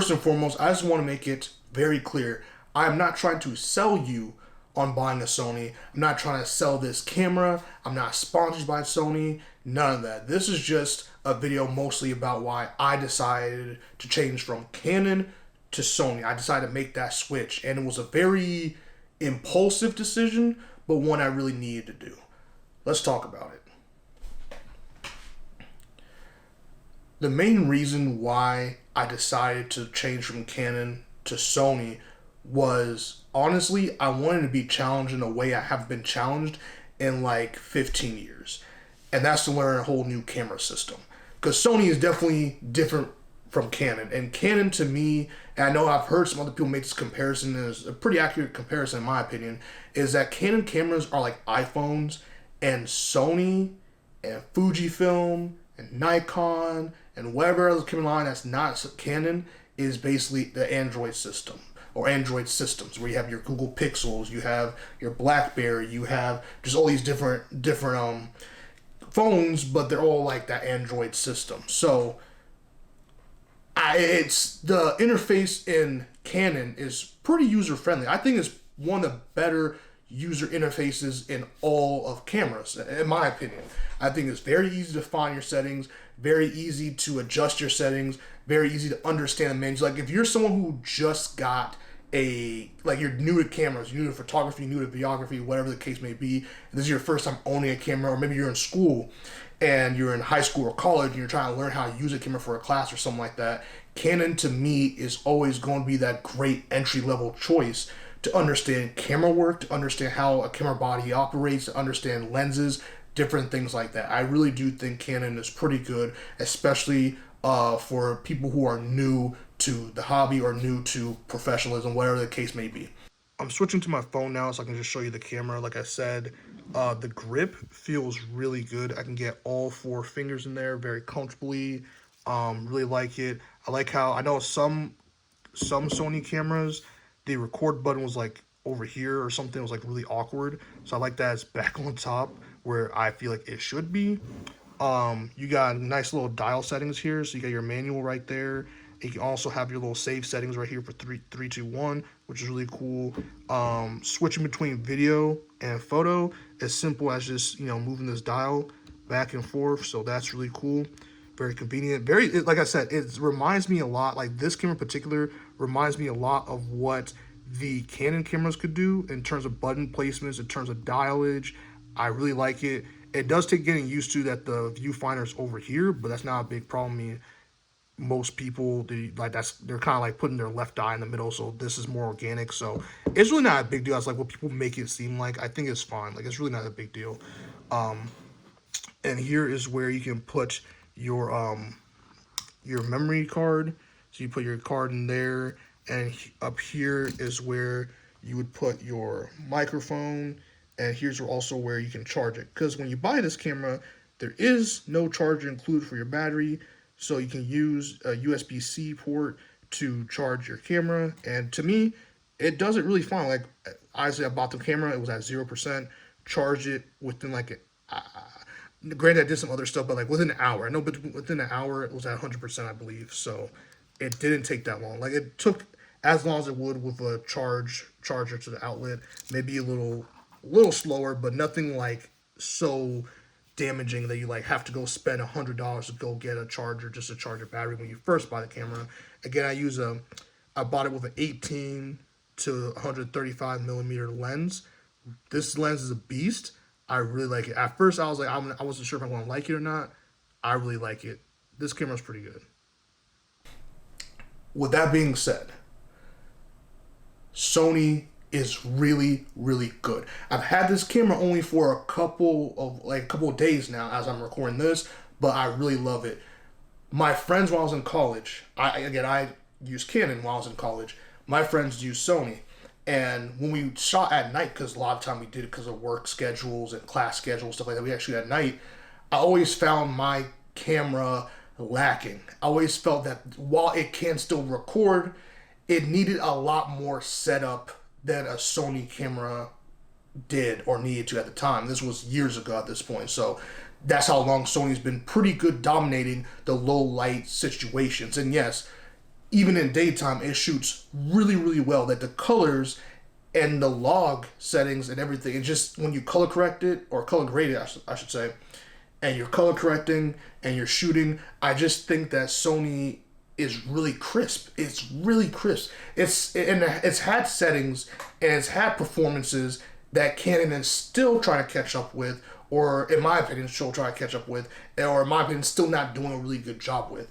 First and foremost, I just want to make it very clear. I'm not trying to sell you on buying a Sony. I'm not trying to sell this camera. I'm not sponsored by Sony. None of that. This is just a video mostly about why I decided to change from Canon to Sony. I decided to make that switch, and it was a very impulsive decision, but one I really needed to do. Let's talk about it. The main reason why I decided to change from Canon to Sony was, honestly, I wanted to be challenged in a way I haven't been challenged in like 15 years. And that's to learn a whole new camera system. Because Sony is definitely different from Canon. And Canon, to me, and I know I've heard some other people make this comparison, and it's a pretty accurate comparison in my opinion, is that Canon cameras are like iPhones, and Sony and Fujifilm and Nikon and whatever else camera line that's not Canon is basically the Android system or Android systems, where you have your Google Pixels, you have your BlackBerry, you have just all these different phones, but they're all like that Android system. So it's the interface in Canon is pretty user friendly. I think it's one of the better user interfaces in all of cameras, in my opinion. I think it's very easy to find your settings, very easy to adjust your settings, very easy to understand the menus. Like if you're someone who just got you're new to cameras, you're new to photography, new to videography, whatever the case may be, and this is your first time owning a camera, or maybe you're in school and you're in high school or college and you're trying to learn how to use a camera for a class or something like that, Canon to me is always going to be that great entry level choice to understand camera work, to understand how a camera body operates, to understand lenses, different things like that. I really do think Canon is pretty good, especially for people who are new to the hobby or new to professionalism, whatever the case may be. I'm switching to my phone now so I can just show you the camera. Like I said, the grip feels really good. I can get all 4 fingers in there very comfortably. Really like it. I like how, I know some Sony cameras, the record button was like over here or something. It was like really awkward. So I like that it's back on top where I feel like it should be. You got nice little dial settings here. So you got your manual right there. You can also have your little save settings right here for 3, 2, 1, which is really cool. Switching between video and photo as simple as just, moving this dial back and forth. So that's really cool. Very convenient. Like I said, it reminds me a lot, like this camera in particular reminds me a lot of what the Canon cameras could do in terms of button placements, in terms of dialage. I really like it. It does take getting used to that the viewfinder is over here, but that's not a big problem. I mean, most people they're kind of like putting their left eye in the middle, so this is more organic. So it's really not a big deal. It's like what people make it seem like. I think it's fine. Like it's really not a big deal. And here is where you can put your memory card. So you put your card in there, and up here is where you would put your microphone, and here's also where you can charge it. Because when you buy this camera, there is no charger included for your battery, so you can use a USB-C port to charge your camera. And to me, it does it really fine. Like, honestly, I bought the camera, it was at 0%, charged it within like granted, I did some other stuff, but like within an hour. I know, but within an hour, it was at 100%, I believe. So it didn't take that long. Like it took as long as it would with a charger to the outlet. Maybe a little slower, but nothing like so damaging that you like have to go spend $100 to go get a charger just to charge your battery when you first buy the camera. Again, I bought it with an 18 to 135 millimeter lens. This lens is a beast. I really like it. At first, I was like, I wasn't sure if I want to like it or not. I really like it. This camera's pretty good. With that being said, Sony is really, really good. I've had this camera only for a couple of days now as I'm recording this, but I really love it. My friends while I was in college, I used Canon while I was in college. My friends used Sony. And when we shot at night, because a lot of time we did it because of work schedules and class schedules, stuff like that, we actually at night, I always found my camera lacking. I always felt that while it can still record, it needed a lot more setup than a Sony camera did or needed to at the time. This was years ago at this point. So that's how long Sony's been pretty good dominating the low light situations. And yes, even in daytime, it shoots really, really well. That the colors and the log settings and everything, it just, when you color correct it, or color grade it, I should say, and you're color correcting and you're shooting, I just think that Sony is really crisp. It's really crisp. It's had settings and it's had performances that Canon is still trying to catch up with, or in my opinion, still trying to catch up with, or in my opinion, still not doing a really good job with.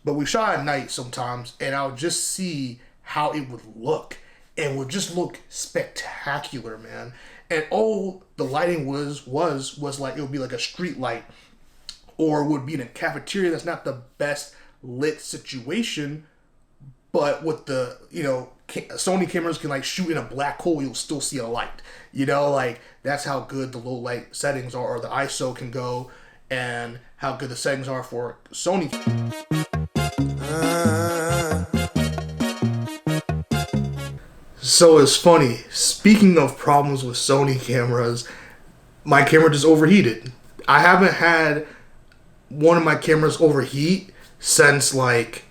But we shot at night sometimes, and I would just see how it would look, and would just look spectacular, man. And all the lighting was like, it would be like a street light, or would be in a cafeteria that's not the best lit situation, but with the, Sony cameras can like shoot in a black hole, you'll still see a light. Like that's how good the low light settings are, or the ISO can go, and how good the settings are for Sony. So it's funny, speaking of problems with Sony cameras, my camera just overheated. I haven't had one of my cameras overheat since like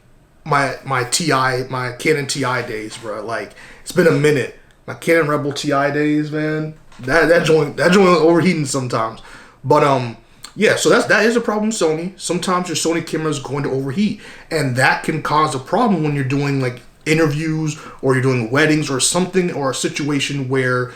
my Canon TI days, bro. Like, it's been a minute. My Canon Rebel TI days, man. That joint overheating sometimes. But yeah, so that is a problem with Sony. Sometimes your Sony camera is going to overheat, and that can cause a problem when you're doing like interviews, or you're doing weddings, or something, or a situation where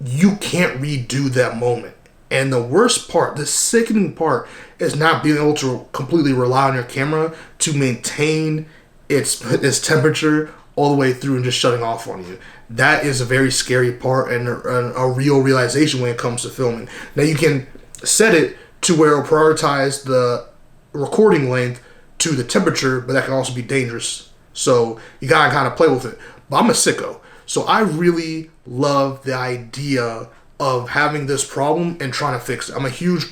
you can't redo that moment. And the worst part, the sickening part, is not being able to completely rely on your camera to maintain its temperature all the way through and just shutting off on you. That is a very scary part, and a real realization when it comes to filming. Now you can set it to where it'll prioritize the recording length to the temperature, but that can also be dangerous. So you gotta kind of play with it. But I'm a sicko, so I really love the idea of having this problem and trying to fix it. I'm a huge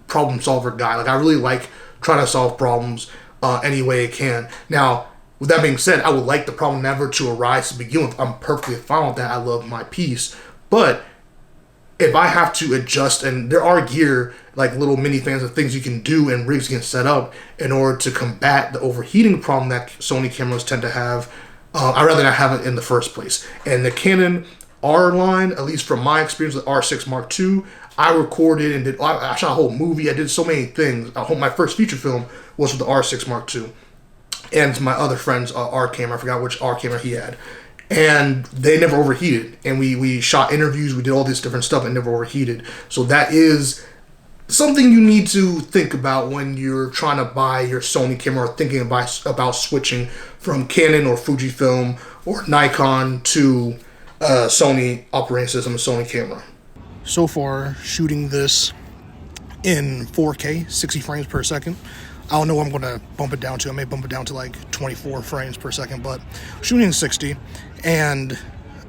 problem solver guy. Like, I really like trying to solve problems any way I can. Now, with that being said, I would like the problem never to arise to begin with. I'm perfectly fine with that. I love my piece. But if I have to adjust, and there are gear, like little mini fans of things you can do and rigs you can set up in order to combat the overheating problem that Sony cameras tend to have, I'd rather not have it in the first place. And the Canon R line, at least from my experience with R6 Mark II, I recorded and I shot a whole movie. I did so many things. My first feature film was with the R6 Mark II. And my other friend's R camera, I forgot which R camera he had. And they never overheated. And we shot interviews, we did all this different stuff and never overheated. So that is something you need to think about when you're trying to buy your Sony camera, or thinking about switching from Canon or Fujifilm or Nikon to Sony operating system, a Sony camera. So far, shooting this in 4K, 60 frames per second. I don't know what I'm going to bump it down to. I may bump it down to like 24 frames per second, but shooting in 60, and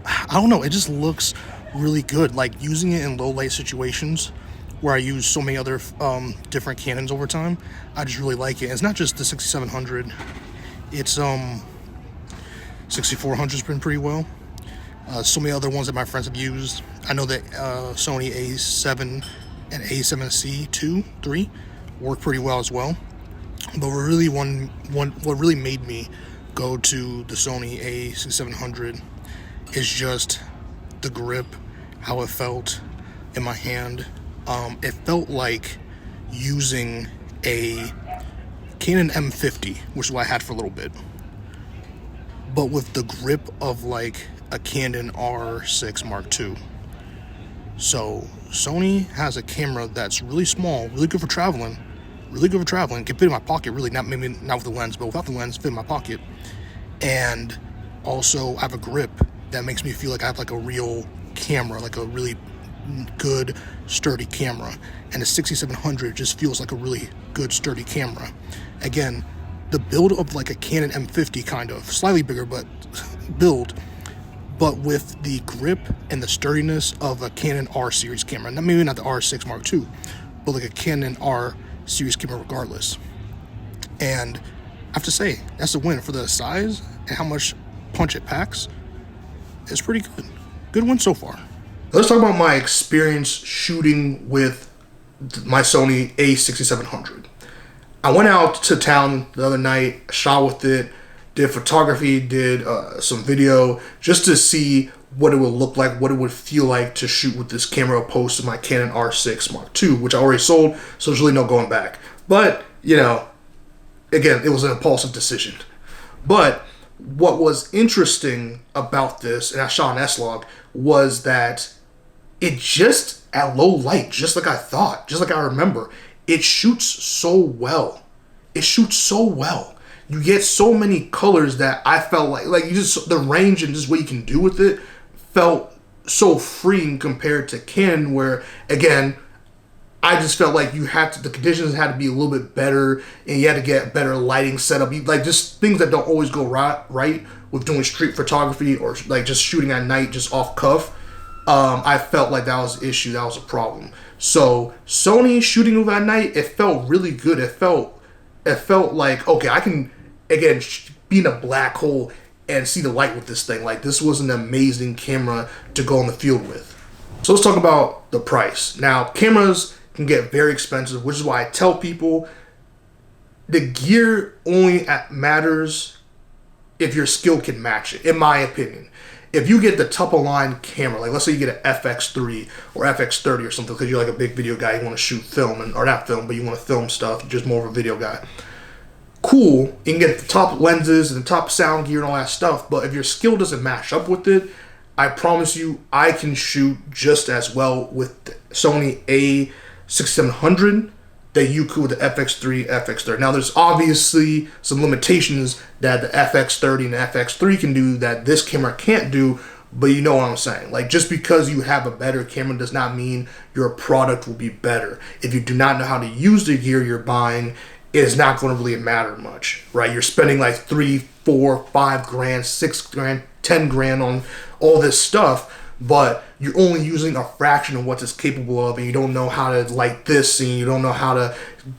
I don't know, it just looks really good. Like, using it in low light situations where I use so many other different Canons over time, I just really like it. And it's not just the 6700, it's 6400's been pretty well. So many other ones that my friends have used. I know that Sony A7 and A7C 3 work pretty well as well. But what really made me go to the Sony A6700 is just the grip, how it felt in my hand. It felt like using a Canon M50, which is what I had for a little bit, but with the grip of like a Canon R6 Mark II. So Sony has a camera that's really small, really good for traveling, can fit in my pocket, really, maybe not with the lens, but without the lens, fit in my pocket. And also I have a grip that makes me feel like I have like a real camera, like a really good, sturdy camera. And the 6700 just feels like a really good, sturdy camera. Again, the build of like a Canon M50, kind of, slightly bigger, but with the grip and the sturdiness of a Canon R series camera. Maybe not the R6 Mark II, but like a Canon R series camera regardless. And I have to say, that's a win for the size and how much punch it packs. It's pretty good. Good one so far. Let's talk about my experience shooting with my Sony A6700. I went out to town the other night, shot with it, did photography, did some video, just to see what it would look like, what it would feel like to shoot with this camera opposed to my Canon R6 Mark II, which I already sold, so there's really no going back. But, you know, again, it was an impulsive decision. But what was interesting about this, and I shot an S-Log, was that it just, at low light, just like I thought, just like I remember, it shoots so well. It shoots so well. You get so many colors that I felt like you just, the range and just what you can do with it felt so freeing compared to Canon, where, again, I just felt like the conditions had to be a little bit better, and you had to get better lighting setup. Like, just things that don't always go right with doing street photography or like just shooting at night, just off cuff. I felt like that was an issue, that was a problem. So Sony shooting with at night, it felt really good. It felt like, okay, I can, again, be in a black hole and see the light with this thing. Like, this was an amazing camera to go in the field with. So let's talk about the price. Now, cameras can get very expensive, which is why I tell people the gear only matters if your skill can match it, in my opinion. If you get the top of line camera, like let's say you get an FX3 or FX30 or something, because you're like a big video guy, you want to shoot film, or not film, but you want to film stuff, you're just more of a video guy. Cool, you can get the top lenses and the top sound gear and all that stuff, but if your skill doesn't match up with it, I promise you I can shoot just as well with the Sony A6700 that you could with the FX3, FX30. Now, there's obviously some limitations that the FX30 and the FX3 can do that this camera can't do, but you know what I'm saying. Like, just because you have a better camera does not mean your product will be better. If you do not know how to use the gear you're buying, it is not going to really matter much, right? You're spending like 3, 4, 5 grand, 6 grand, 10 grand on all this stuff, but you're only using a fraction of what it's capable of, and you don't know how to light this, and you don't know how to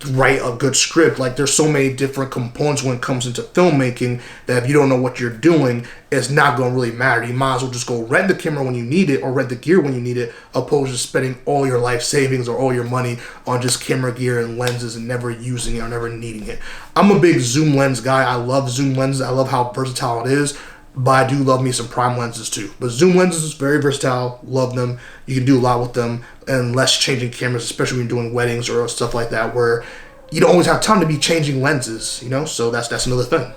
write a good script. Like, there's so many different components when it comes into filmmaking that if you don't know what you're doing, it's not going to really matter. You might as well just go rent the camera when you need it, or rent the gear when you need it, opposed to spending all your life savings or all your money on just camera gear and lenses and never using it or never needing it. I'm a big zoom lens guy. I love zoom lenses. I love how versatile it is. But I do love me some prime lenses too. But zoom lenses is very versatile. Love them. You can do a lot with them, and less changing cameras, especially when you're doing weddings or stuff like that, where you don't always have time to be changing lenses, you know? So that's another thing.